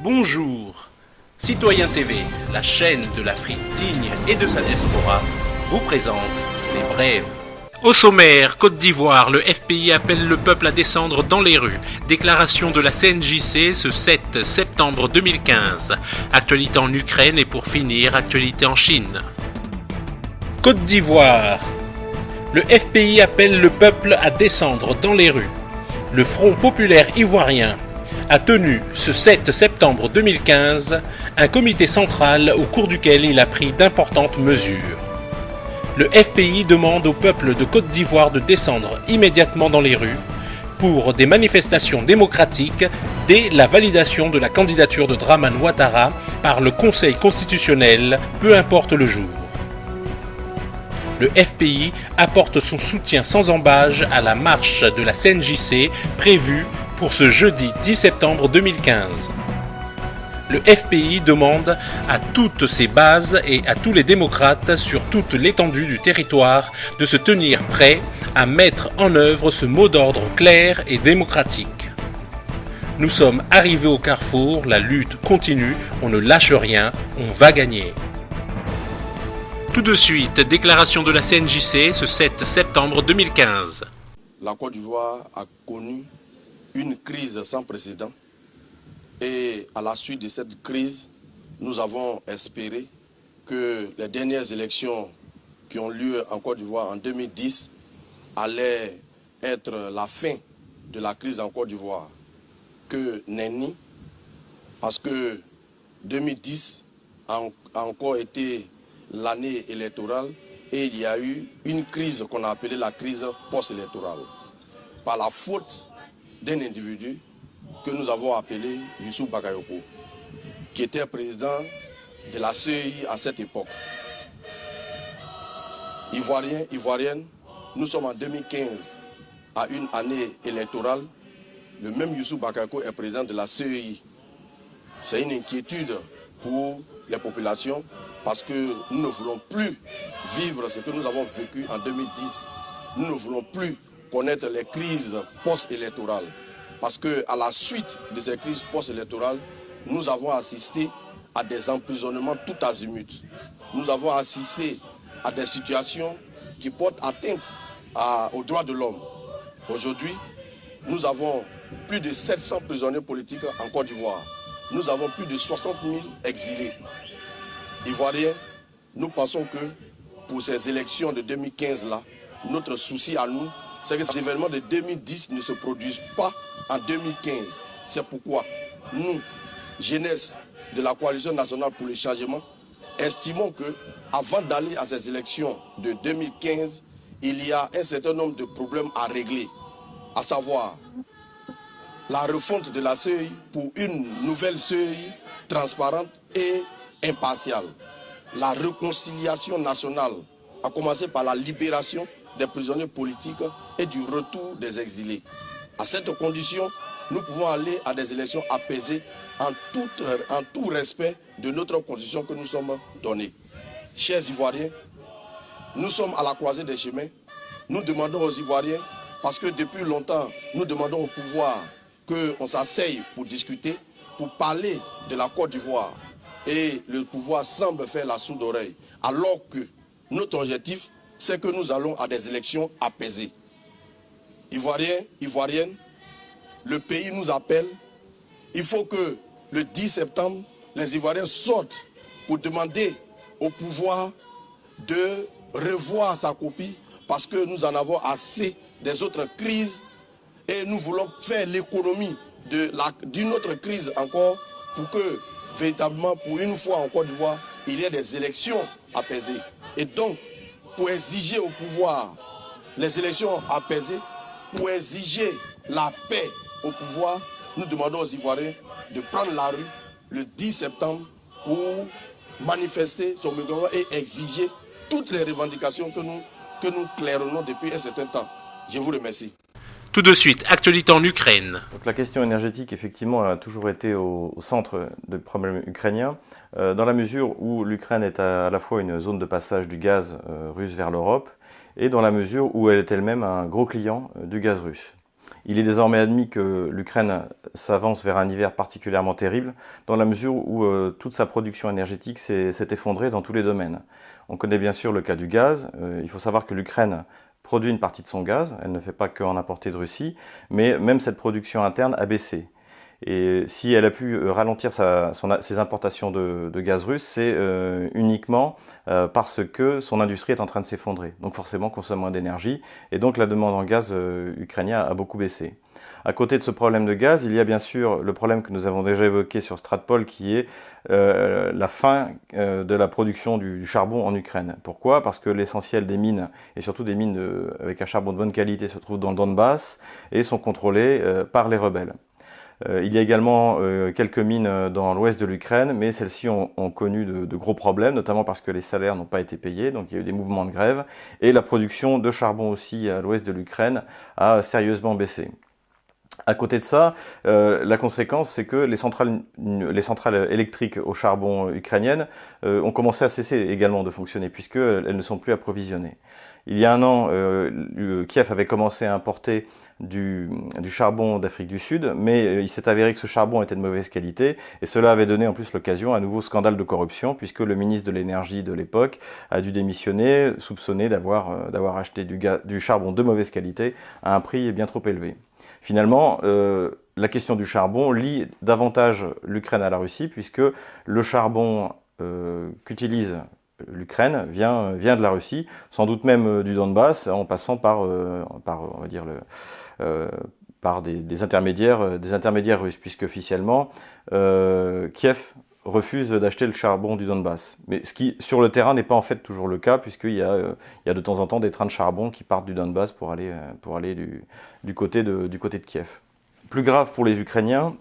Bonjour, Citoyen TV, la chaîne de l'Afrique digne et de sa diaspora, vous présente les brèves. Au sommaire, Côte d'Ivoire, le FPI appelle le peuple à descendre dans les rues. Déclaration de la CNJC ce 7 septembre 2015. Actualité en Ukraine et pour finir, actualité en Chine. Côte d'Ivoire. Le FPI appelle le peuple à descendre dans les rues. Le Front populaire ivoirien a tenu ce 7 septembre 2015 un comité central au cours duquel il a pris d'importantes mesures. Le FPI demande au peuple de Côte d'Ivoire de descendre immédiatement dans les rues pour des manifestations démocratiques dès la validation de la candidature de Dramane Ouattara par le Conseil constitutionnel, peu importe le jour. Le FPI apporte son soutien sans ambages à la marche de la CNJC prévue pour ce jeudi 10 septembre 2015. Le FPI demande à toutes ses bases et à tous les démocrates sur toute l'étendue du territoire de se tenir prêts à mettre en œuvre ce mot d'ordre clair et démocratique. Nous sommes arrivés au carrefour, la lutte continue, on ne lâche rien, on va gagner. Tout de suite, déclaration de la CNJC ce 7 septembre 2015. La Côte d'Ivoire a connu une crise sans précédent. Et à la suite de cette crise, nous avons espéré que les dernières élections qui ont lieu en Côte d'Ivoire en 2010 allaient être la fin de la crise en Côte d'Ivoire. Que nenni, parce que 2010 a encore été l'année électorale et il y a eu une crise qu'on a appelée la crise post-électorale. Par la faute d'un individu que nous avons appelé Youssou Bakayoko, qui était président de la CEI à cette époque. Ivoiriens, Ivoiriennes, nous sommes en 2015 à une année électorale. Le même Youssou Bakayoko est président de la CEI. C'est une inquiétude pour les populations parce que nous ne voulons plus vivre ce que nous avons vécu en 2010. Nous ne voulons plus connaître les crises post-électorales. Parce qu'à la suite de ces crises post-électorales, nous avons assisté à des emprisonnements tout azimuts. Nous avons assisté à des situations qui portent atteinte aux droits de l'homme. Aujourd'hui, nous avons plus de 700 prisonniers politiques en Côte d'Ivoire. Nous avons plus de 60 000 exilés. Ivoiriens, nous pensons que pour ces élections de 2015-là, notre souci à nous, c'est que ces événements de 2010 ne se produisent pas en 2015. C'est pourquoi nous, jeunesse de la Coalition nationale pour le changement, estimons que avant d'aller à ces élections de 2015, il y a un certain nombre de problèmes à régler, à savoir la refonte de la CEI pour une nouvelle CEI transparente et impartiale, la réconciliation nationale, à commencer par la libération des prisonniers politiques et du retour des exilés. À cette condition, nous pouvons aller à des élections apaisées en tout respect de notre constitution que nous sommes donnée. Chers Ivoiriens, nous sommes à la croisée des chemins. Nous demandons aux Ivoiriens, parce que depuis longtemps, nous demandons au pouvoir qu'on s'asseye pour discuter, pour parler de la Côte d'Ivoire. Et le pouvoir semble faire la sourde oreille, alors que notre objectif, c'est que nous allons à des élections apaisées. Ivoiriens, Ivoiriennes, le pays nous appelle. Il faut que le 10 septembre, les Ivoiriens sortent pour demander au pouvoir de revoir sa copie parce que nous en avons assez des autres crises et nous voulons faire l'économie d'une autre crise encore pour que, véritablement, pour une fois en Côte d'Ivoire, il y ait des élections apaisées. Et donc, pour exiger au pouvoir les élections apaisées, pour exiger la paix au pouvoir, nous demandons aux Ivoiriens de prendre la rue le 10 septembre pour manifester son mouvement et exiger toutes les revendications que nous claironnons depuis un certain temps. Je vous remercie. Tout de suite, actualité en Ukraine. Donc la question énergétique, effectivement, a toujours été au centre des problèmes ukrainiens, dans la mesure où l'Ukraine est à la fois une zone de passage du gaz russe vers l'Europe, et dans la mesure où elle est elle-même un gros client du gaz russe. Il est désormais admis que l'Ukraine s'avance vers un hiver particulièrement terrible, dans la mesure où toute sa production énergétique s'est effondrée dans tous les domaines. On connaît bien sûr le cas du gaz. Il faut savoir que l'Ukraine produit une partie de son gaz, elle ne fait pas qu'en importer de Russie, mais même cette production interne a baissé. Et si elle a pu ralentir ses importations de gaz russe, c'est uniquement parce que son industrie est en train de s'effondrer. Donc forcément, consomme moins d'énergie, et donc la demande en gaz ukrainien a beaucoup baissé. À côté de ce problème de gaz, il y a bien sûr le problème que nous avons déjà évoqué sur Stratpol, qui est la fin de la production du charbon en Ukraine. Pourquoi? Parce que l'essentiel des mines, et surtout des mines avec un charbon de bonne qualité, se trouvent dans le Donbass et sont contrôlées par les rebelles. Il y a également quelques mines dans l'ouest de l'Ukraine, mais celles-ci ont connu de gros problèmes, notamment parce que les salaires n'ont pas été payés, donc il y a eu des mouvements de grève, et la production de charbon aussi à l'ouest de l'Ukraine a sérieusement baissé. À côté de ça, la conséquence, c'est que les centrales électriques au charbon ukrainiennes ont commencé à cesser également de fonctionner, puisqu'elles ne sont plus approvisionnées. Il y a un an, Kiev avait commencé à importer du charbon d'Afrique du Sud, mais il s'est avéré que ce charbon était de mauvaise qualité, et cela avait donné en plus l'occasion à un nouveau scandale de corruption, puisque le ministre de l'énergie de l'époque a dû démissionner, soupçonné d'avoir acheté du charbon de mauvaise qualité à un prix bien trop élevé. Finalement, la question du charbon lie davantage l'Ukraine à la Russie, puisque le charbon qu'utilise l'Ukraine vient de la Russie, sans doute même du Donbass, en passant par on va dire par des intermédiaires russes, puisque officiellement Kiev refuse d'acheter le charbon du Donbass. Mais ce qui, sur le terrain, n'est pas en fait toujours le cas, puisqu'il y a de temps en temps des trains de charbon qui partent du Donbass pour aller du côté de Kiev. Plus grave pour les Ukrainiens,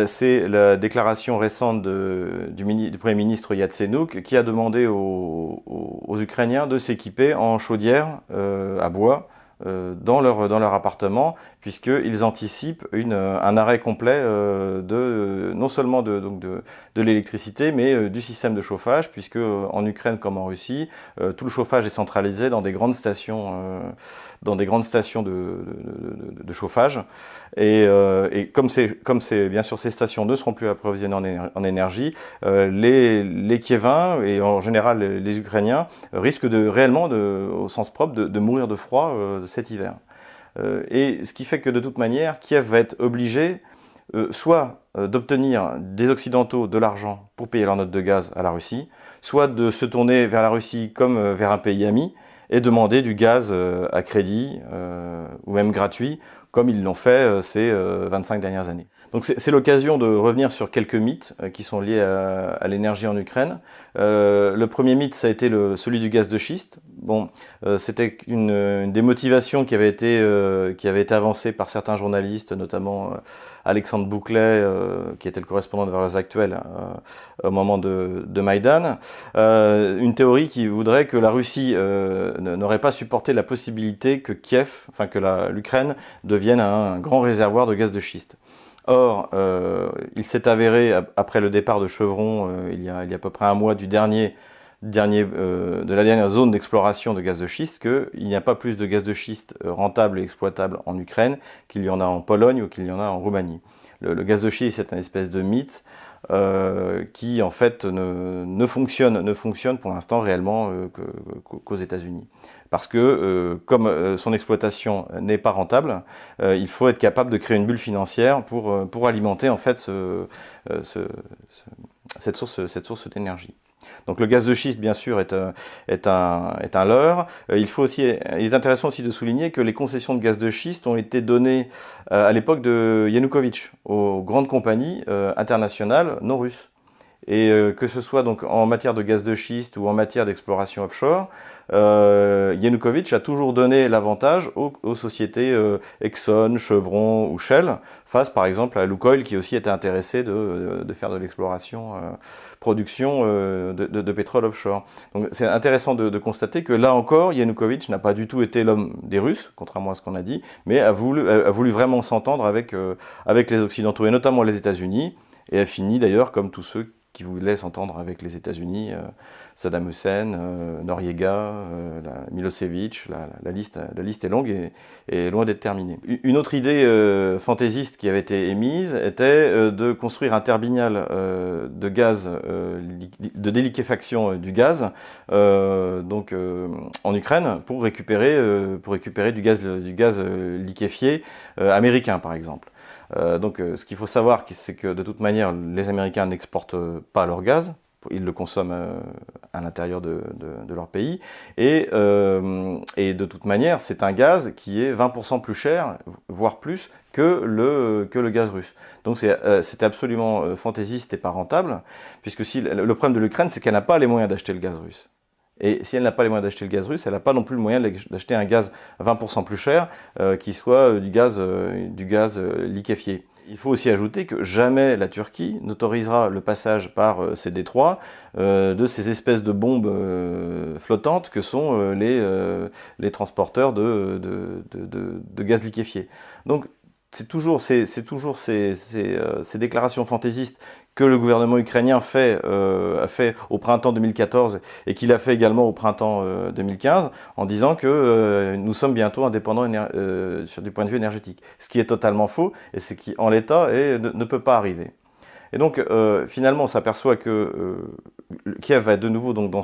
c'est la déclaration récente du Premier ministre Yatsenyuk, qui a demandé aux Ukrainiens de s'équiper en chaudière à bois dans leur appartement, puisqu'ils anticipent un arrêt complet non seulement de l'électricité, mais du système de chauffage, puisque en Ukraine comme en Russie, tout le chauffage est centralisé dans des grandes stations, de chauffage. Et comme bien sûr ces stations ne seront plus approvisionnées en énergie, les Kieviens et en général les Ukrainiens risquent réellement, au sens propre, de mourir de froid cet hiver. Et ce qui fait que de toute manière, Kiev va être obligé soit d'obtenir des Occidentaux de l'argent pour payer leur note de gaz à la Russie, soit de se tourner vers la Russie comme vers un pays ami et demander du gaz à crédit ou même gratuit, comme ils l'ont fait ces 25 dernières années. Donc c'est l'occasion de revenir sur quelques mythes qui sont liés à l'énergie en Ukraine. Le premier mythe, ça a été celui du gaz de schiste. Bon, c'était une des motivations qui avait été avancée par certains journalistes, notamment Alexandre Bouclet, qui était le correspondant de Valeurs Actuelles au moment de Maïdan. Une théorie qui voudrait que la Russie n'aurait pas supporté la possibilité que l'Ukraine devienne un grand réservoir de gaz de schiste. Or, il s'est avéré, après le départ de Chevron, il y a à peu près un mois de la dernière zone d'exploration de gaz de schiste, qu'il n'y a pas plus de gaz de schiste rentable et exploitable en Ukraine qu'il y en a en Pologne ou qu'il y en a en Roumanie. Le gaz de schiste est une espèce de mythe qui, en fait, ne fonctionne pour l'instant réellement qu'aux États-Unis. Parce que, comme son exploitation n'est pas rentable, il faut être capable de créer une bulle financière pour alimenter, en fait, cette source d'énergie. Donc le gaz de schiste, bien sûr, est un leurre. Il est intéressant aussi de souligner que les concessions de gaz de schiste ont été données à l'époque de Yanukovych aux grandes compagnies internationales non russes. Et que ce soit donc en matière de gaz de schiste ou en matière d'exploration offshore, Yanukovych a toujours donné l'avantage aux sociétés Exxon, Chevron ou Shell, face par exemple à Lukoil qui aussi était intéressé de faire de l'exploration, production de pétrole offshore. Donc c'est intéressant de constater que là encore, Yanukovych n'a pas du tout été l'homme des Russes, contrairement à ce qu'on a dit, mais a voulu vraiment s'entendre avec les Occidentaux et notamment les États-Unis, et a fini d'ailleurs comme tous ceux qui voulaient s'entendre avec les États-Unis Saddam Hussein, Noriega, Milosevic, la liste est longue et loin d'être terminée. Une autre idée fantaisiste qui avait été émise était de construire un terminal de gaz, de déliquéfaction du gaz, en Ukraine pour récupérer du gaz liquéfié américain par exemple. Ce qu'il faut savoir, c'est que de toute manière, les Américains n'exportent pas leur gaz, ils le consomment à l'intérieur de leur pays, et de toute manière, c'est un gaz qui est 20% plus cher, voire plus, que le gaz russe. Donc c'était absolument fantaisiste et pas rentable, puisque le problème de l'Ukraine, c'est qu'elle n'a pas les moyens d'acheter le gaz russe. Et si elle n'a pas les moyens d'acheter le gaz russe, elle n'a pas non plus le moyen d'acheter un gaz 20% plus cher qui soit du gaz liquéfié. Il faut aussi ajouter que jamais la Turquie n'autorisera le passage par ces détroits de ces espèces de bombes flottantes que sont les transporteurs de gaz liquéfié. Donc c'est toujours ces déclarations fantaisistes que le gouvernement ukrainien a fait au printemps 2014 et qu'il a fait également au printemps 2015 en disant que nous sommes bientôt indépendants du point de vue énergétique. Ce qui est totalement faux et ce qui en l'état ne peut pas arriver. Et donc finalement on s'aperçoit que Kiev va être de nouveau donc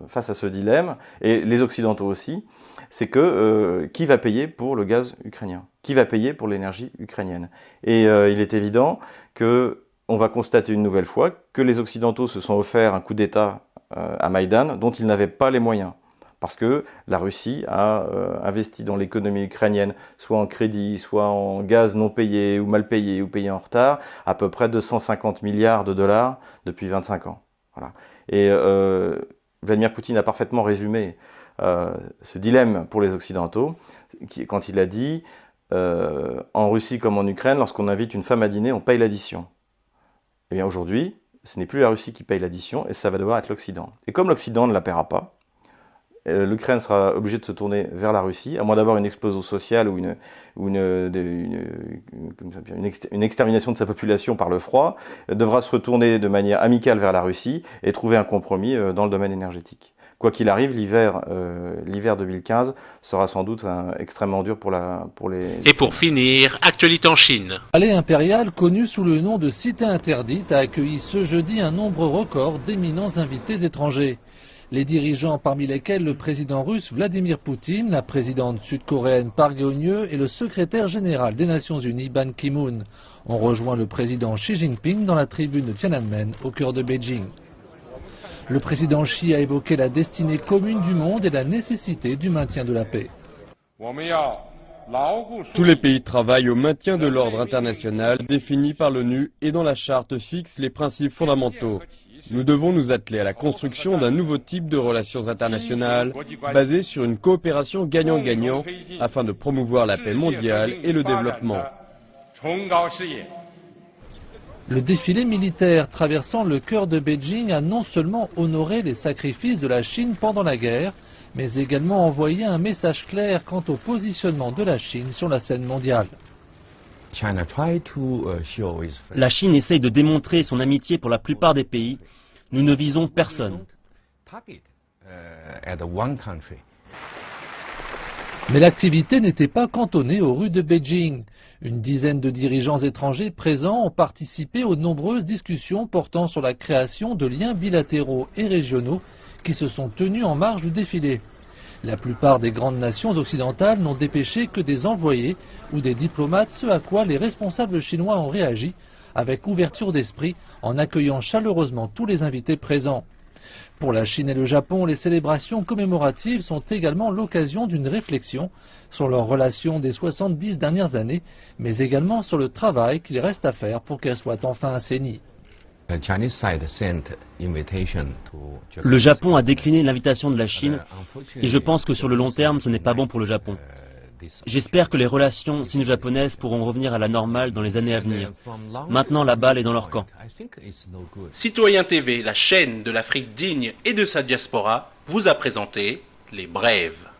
face à ce dilemme, et les Occidentaux aussi, c'est que qui va payer pour le gaz ukrainien? Qui va payer pour l'énergie ukrainienne? Et il est évident qu'on va constater une nouvelle fois que les Occidentaux se sont offerts un coup d'État à Maïdan dont ils n'avaient pas les moyens. Parce que la Russie a investi dans l'économie ukrainienne, soit en crédit, soit en gaz non payé ou mal payé ou payé en retard, à peu près 250 milliards de dollars depuis 25 ans. Voilà. Et Vladimir Poutine a parfaitement résumé ce dilemme pour les Occidentaux quand il a dit en Russie comme en Ukraine, lorsqu'on invite une femme à dîner, on paye l'addition. Et bien aujourd'hui, ce n'est plus la Russie qui paye l'addition et ça va devoir être l'Occident. Et comme l'Occident ne la paiera pas, l'Ukraine sera obligée de se tourner vers la Russie, à moins d'avoir une explosion sociale ou une extermination de sa population par le froid, devra se retourner de manière amicale vers la Russie et trouver un compromis dans le domaine énergétique. Quoi qu'il arrive, l'hiver 2015 sera sans doute extrêmement dur pour les... Et pour finir, actualité en Chine. Le palais impérial, connu sous le nom de Cité interdite, a accueilli ce jeudi un nombre record d'éminents invités étrangers. Les dirigeants, parmi lesquels le président russe Vladimir Poutine, la présidente sud-coréenne Park Geun-hye et le secrétaire général des Nations Unies Ban Ki-moon, ont rejoint le président Xi Jinping dans la tribune de Tiananmen, au cœur de Beijing. Le président Xi a évoqué la destinée commune du monde et la nécessité du maintien de la paix. Tous les pays travaillent au maintien de l'ordre international défini par l'ONU et dont la charte fixe les principes fondamentaux. Nous devons nous atteler à la construction d'un nouveau type de relations internationales basé sur une coopération gagnant-gagnant afin de promouvoir la paix mondiale et le développement. Le défilé militaire traversant le cœur de Beijing a non seulement honoré les sacrifices de la Chine pendant la guerre, mais également envoyé un message clair quant au positionnement de la Chine sur la scène mondiale. La Chine essaye de démontrer son amitié pour la plupart des pays. Nous ne visons personne. Mais l'activité n'était pas cantonnée aux rues de Beijing. Une dizaine de dirigeants étrangers présents ont participé aux nombreuses discussions portant sur la création de liens bilatéraux et régionaux qui se sont tenus en marge du défilé. La plupart des grandes nations occidentales n'ont dépêché que des envoyés ou des diplomates, ce à quoi les responsables chinois ont réagi avec ouverture d'esprit en accueillant chaleureusement tous les invités présents. Pour la Chine et le Japon, les célébrations commémoratives sont également l'occasion d'une réflexion sur leurs relations des 70 dernières années, mais également sur le travail qu'il reste à faire pour qu'elles soient enfin assainies. Le Japon a décliné l'invitation de la Chine et je pense que sur le long terme, ce n'est pas bon pour le Japon. J'espère que les relations sino-japonaises pourront revenir à la normale dans les années à venir. Maintenant, la balle est dans leur camp. Citoyen TV, la chaîne de l'Afrique digne et de sa diaspora, vous a présenté Les Brèves.